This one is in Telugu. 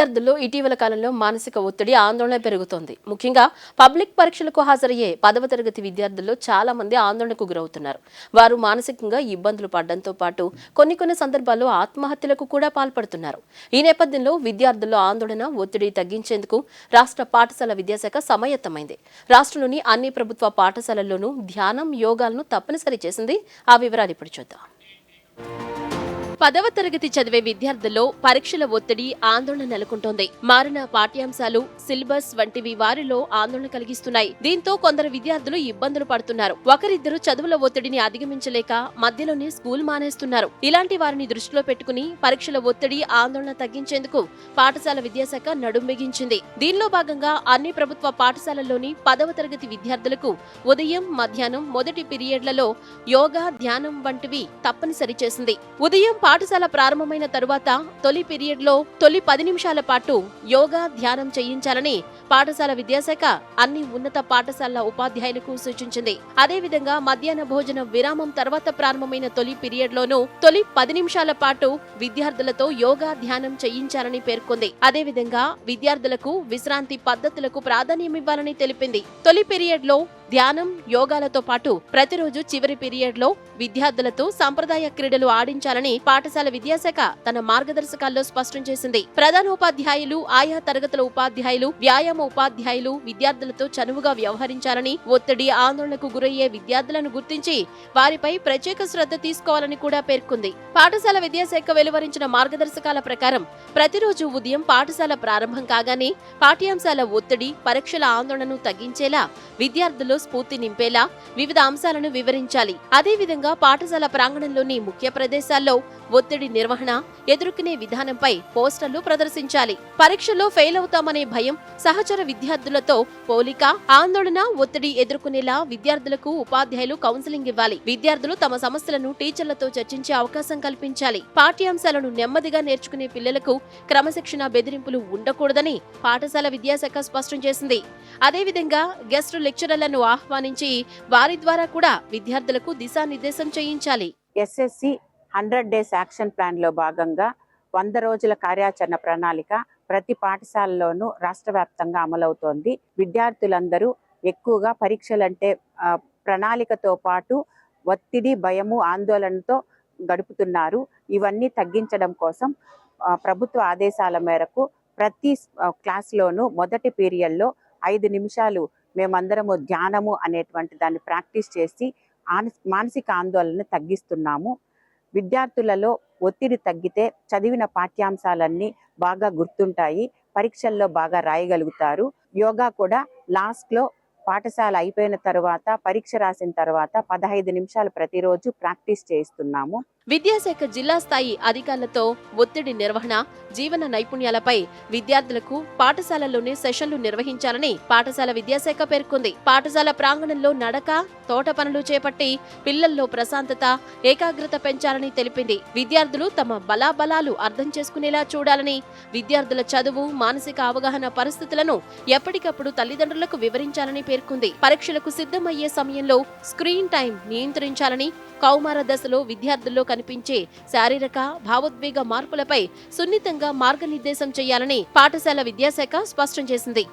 విద్యార్థుల్లో ఇటీవల కాలంలో మానసిక ఒత్తిడి ఆందోళన పెరుగుతోంది. ముఖ్యంగా పబ్లిక్ పరీక్షలకు హాజరయ్యే 10వ తరగతి విద్యార్థుల్లో చాలా మంది ఆందోళనకు గురవుతున్నారు. వారు మానసికంగా ఇబ్బందులు పడడంతో పాటు కొన్ని సందర్భాల్లో ఆత్మహత్యలకు కూడా పాల్పడుతున్నారు. ఈ నేపథ్యంలో విద్యార్థుల్లో ఆందోళన ఒత్తిడి తగ్గించేందుకు రాష్ట్ర పాఠశాల విద్యాశాఖ సమాయత్తమైంది. రాష్ట్రంలోని అన్ని ప్రభుత్వ పాఠశాలల్లోనూ ధ్యానం, యోగాలను తప్పనిసరి చేసింది. ఆ వివరాలు ఇప్పుడు చూద్దాం. 10వ తరగతి చదివే విద్యార్థుల్లో పరీక్షల ఒత్తిడి ఆందోళన నెలకొంటోంది. మారిన పాఠ్యాంశాలు, సిలబస్ వంటివి వారిలో ఆందోళన కలిగిస్తున్నాయి. దీంతో కొందరు విద్యార్థులు ఇబ్బందులు పడుతున్నారు. ఒకరిద్దరు చదువుల ఒత్తిడిని అధిగమించలేక మధ్యలోనే స్కూల్ మానేస్తున్నారు. ఇలాంటి వారిని దృష్టిలో పెట్టుకుని పరీక్షల ఒత్తిడి, ఆందోళన తగ్గించేందుకు పాఠశాల విద్యాశాఖ నడుం బిగించింది. దీనిలో భాగంగా అన్ని ప్రభుత్వ పాఠశాలల్లోని 10వ తరగతి విద్యార్థులకు ఉదయం, మధ్యాహ్నం మొదటి పీరియడ్లలో యోగా, ధ్యానం వంటివి తప్పనిసరి చేసింది. ఉదయం పాఠశాల ప్రారంభమైన తరువాత తొలి పీరియడ్లో తొలి 10 నిమిషాల పాటు యోగా, ధ్యానం చేయించాలని పాఠశాల విద్యాశాఖ అన్ని ఉన్నత పాఠశాలల ఉపాధ్యాయులకు సూచించింది. అదేవిధంగా మధ్యాహ్న భోజన విరామం తర్వాత ప్రారంభమైన తొలి పీరియడ్లోనూ తొలి 10 నిమిషాల పాటు విద్యార్థులతో యోగా, ధ్యానం చేయించాలని పేర్కొంది. అదేవిధంగా విద్యార్థులకు విశ్రాంతి పద్ధతులకు ప్రాధాన్యమివ్వాలని తెలిపింది. తొలి పీరియడ్లో ధ్యానం, యోగాలతో పాటు ప్రతిరోజు చివరి పీరియడ్లో విద్యార్థులతో సంప్రదాయ క్రీడలు ఆడించాలని పాఠశాల విద్యాశాఖ తన మార్గదర్శకాల్లో స్పష్టం చేసింది. ప్రధానోపాధ్యాయులు, ఆయా తరగతుల ఉపాధ్యాయులు, వ్యాయామ ఉపాధ్యాయులు విద్యార్థులతో చనువుగా వ్యవహరించాలని, ఒత్తిడి, ఆందోళనకు గురయ్యే విద్యార్థులను గుర్తించి వారిపై ప్రత్యేక శ్రద్ధ తీసుకోవాలని కూడా పేర్కొంది. పాఠశాల విద్యాశాఖ వెలువరించిన మార్గదర్శకాల ప్రకారం ప్రతిరోజు ఉదయం పాఠశాల ప్రారంభం కాగానే పాఠ్యాంశాల ఒత్తిడి, పరీక్షల ఆందోళనను తగ్గించేలా, విద్యార్థుల్లో స్ఫూర్తి నింపేలా వివిధ అంశాలను వివరించాలి. అదేవిధంగా పాఠశాల ప్రాంగణంలోని ముఖ్య ప్రదేశాల్లో ఒత్తిడి నిర్వహణ, ఎదుర్కొనే విధానంపై పోస్టర్లు ప్రదర్శించాలి. పరీక్షల్లో ఫెయిల్ అవుతామనే భయం, సహచర విద్యార్థులతో పోలిక, ఆందోళన, ఒత్తిడి ఎదుర్కొనేలా విద్యార్థులకు ఉపాధ్యాయులు కౌన్సిలింగ్ ఇవ్వాలి. విద్యార్థులు తమ సమస్యలను టీచర్లతో చర్చించే అవకాశం కల్పించాలి. పాఠ్యాంశాలను నెమ్మదిగా నేర్చుకునే పిల్లలకు క్రమశిక్షణ బెదిరింపులు ఉండకూడదని పాఠశాల విద్యాశాఖ స్పష్టం చేసింది. అదేవిధంగా గెస్ట్ లెక్చరర్లను ఆహ్వానించి వారి ద్వారా కూడా విద్యార్థులకు దిశానిర్దేశం చేయించాలి. ఎస్ఎస్సి 100 డేస్ యాక్షన్ ప్లాన్ లో భాగంగా 100 రోజుల కార్యాచరణ ప్రణాళిక ప్రతి పాఠశాలలోనూ రాష్ట్ర వ్యాప్తంగా అమలవుతోంది. విద్యార్థులందరూ ఎక్కువగా పరీక్షలంటే ప్రణాళికతో పాటు ఒత్తిడి, భయము, ఆందోళనతో గడుపుతున్నారు. ఇవన్నీ తగ్గించడం కోసం ప్రభుత్వ ఆదేశాల మేరకు ప్రతి క్లాస్లోనూ మొదటి పీరియడ్లో 5 నిమిషాలు మేమందరము ధ్యానము అనేటువంటి దాన్ని ప్రాక్టీస్ చేసి మానసిక ఆందోళనను తగ్గిస్తున్నాము. విద్యార్థులలో ఒత్తిడి తగ్గితే చదివిన పాఠ్యాంశాలన్నీ బాగా గుర్తుంటాయి, పరీక్షల్లో బాగా రాయగలుగుతారు. యోగా కూడా లాస్ట్లో పాఠశాల అయిపోయిన తర్వాత, పరీక్ష రాసిన తర్వాత 15 నిమిషాలు ప్రతిరోజు ప్రాక్టీస్ చేయిస్తున్నాము. విద్యాశాఖ జిల్లా స్థాయి అధికారులతో ఒత్తిడి నిర్వహణ, జీవన నైపుణ్యాలపై విద్యార్థులకు పాఠశాలలోనే సెషన్లు నిర్వహించాలని పాఠశాల విద్యాశాఖ పేర్కొంది. పాఠశాల ప్రాంగణంలో నడక, తోట పనులు చేపట్టి పిల్లల్లో ప్రశాంతత, ఏకాగ్రత పెంచాలని తెలిపింది. విద్యార్థులు తమ బలాబలాలు అర్థం చేసుకునేలా చూడాలని, విద్యార్థుల చదువు, మానసిక అవగాహన పరిస్థితులను ఎప్పటికప్పుడు తల్లిదండ్రులకు వివరించాలని పేర్కొంది. పరీక్షలకు సిద్ధమయ్యే సమయంలో స్క్రీన్ టైం నియంత్రించాలని, కౌమార దశలో విద్యార్థుల్లో కనిపించే శారీరక, భావోద్వేగ మార్పులపై సున్నితంగా మార్గనిర్దేశం చేయాలని పాఠశాల విద్యాశాఖ స్పష్టం చేసింది.